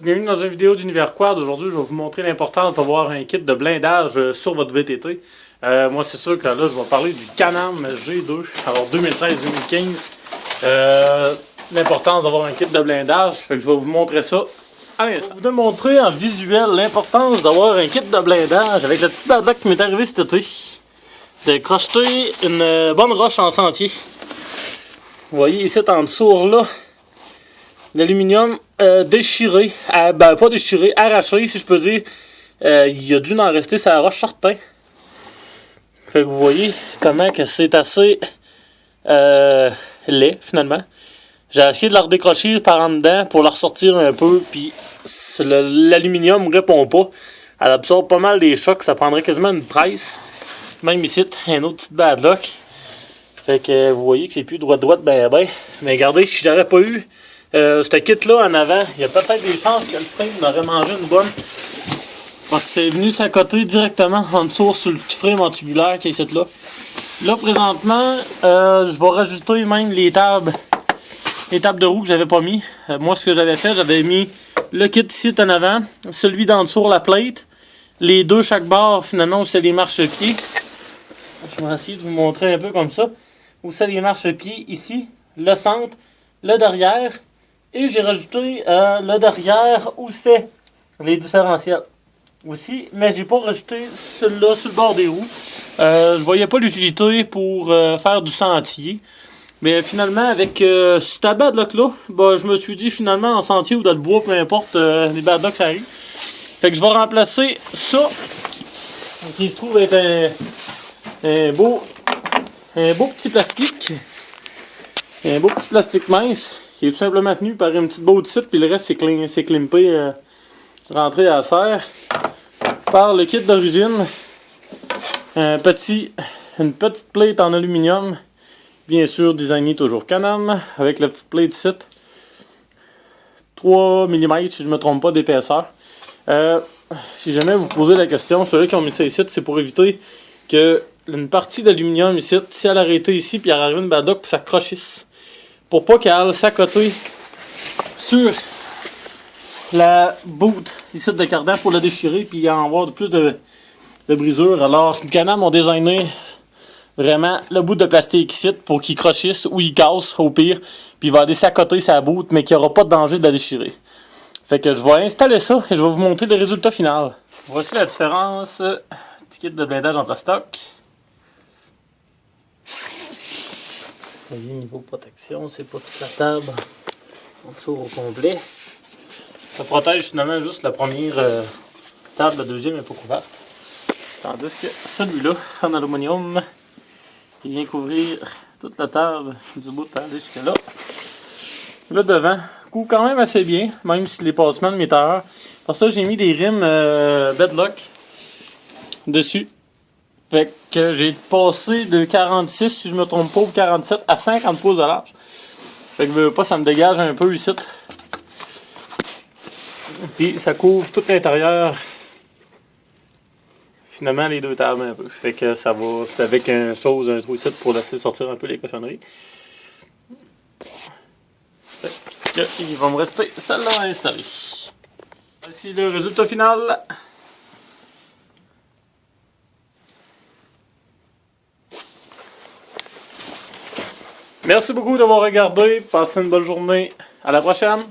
bienvenue dans une vidéo d'Univers Quad. Aujourd'hui, je vais vous montrer l'importance d'avoir un kit de blindage sur votre VTT. Moi, c'est sûr que là, je vais parler du Can-Am G2, alors 2013-2015. L'importance d'avoir un kit de blindage, fait que je vais vous montrer ça. Allez, je vais vous démontrer en visuel l'importance d'avoir un kit de blindage avec le petit bad luck qui m'est arrivé cet été. De crocheter une bonne roche en sentier. Vous voyez ici en dessous là, l'aluminium déchiré, ben pas déchiré, arraché si je peux dire. Il a dû en rester sur la roche certain. Fait que vous voyez comment que c'est assez laid finalement. J'ai essayé de la redécrocher par en dedans pour la ressortir un peu, puis l'aluminium ne répond pas. Elle absorbe pas mal des chocs, ça prendrait quasiment une presse. Même ici, un autre petit bad luck. Fait que vous voyez que c'est plus droite ben. Mais regardez, si j'aurais pas eu ce kit-là en avant, il y a peut-être des chances que le frein m'aurait mangé une bonne. Parce que c'est venu s'accoter directement en dessous sur le petit frame en tubulaire qui est ici là. Là, présentement, je vais rajouter même les tables de roue que j'avais pas mis. Moi, ce que j'avais fait, j'avais mis le kit ici en avant, celui d'en dessous, la plate, les deux chaque barre finalement où c'est les marchepieds. Je vais essayer de vous montrer un peu comme ça. Où c'est les marchepieds ici, le centre, le derrière. Et j'ai rajouté le derrière où c'est les différentiels aussi. Mais j'ai pas rajouté celui-là sur le bord des roues. Je voyais pas l'utilité pour faire du sentier. Mais finalement, avec ce bad luck là, bah, je me suis dit finalement en sentier ou dans le bois, peu importe, les bad lucks ça arrive. Fait que je vais remplacer ça, qui se trouve être un beau petit plastique. Un beau petit plastique mince qui est tout simplement tenu par une petite botte ici, puis le reste c'est climpé, rentré à la serre. Par le kit d'origine, une petite plate en aluminium, bien sûr designé toujours Can-Am, avec la petite plate ici. 3 mm si je ne me trompe pas d'épaisseur. Si jamais vous posez la question, ceux qui ont mis ça ici, c'est pour éviter que une partie d'aluminium ici, si elle arrêtait ici, puis elle arrive une bad luck, puis ça crochisse. Pour pas qu'elle aille s'accoter sur la bout ici de cardan pour la déchirer, puis en avoir plus de brisures. Alors, Can-Am ont designé vraiment le bout de plastique ici pour qu'il crochisse ou il casse au pire, puis il va aller s'accoter sa bout, mais qu'il n'y aura pas de danger de la déchirer. Fait que je vais installer ça et je vais vous montrer le résultat final. Voici la différence du kit de blindage en plastoc. Vous voyez, niveau protection, c'est pas toute la table en dessous au complet. Ça protège finalement juste la première table, la deuxième n'est pas couverte. Tandis que celui-là, en aluminium, il vient couvrir toute la table du bout de aller jusque là. Le devant couvre quand même assez bien, même si les passements de mes tailleurs. Pour ça, j'ai mis des rimes bedlock dessus. Fait que j'ai passé de 46, si je me trompe pas, ou 47 à 50 pouces de large. Fait que ça me dégage un peu ici. Puis ça couvre tout l'intérieur. Finalement, les deux tables un peu. Fait que ça va, c'est avec un trou ici pour laisser sortir un peu les cochonneries. Fait que il va me rester celle-là à installer. Voici le résultat final. Merci beaucoup d'avoir regardé. Passez une bonne journée. À la prochaine.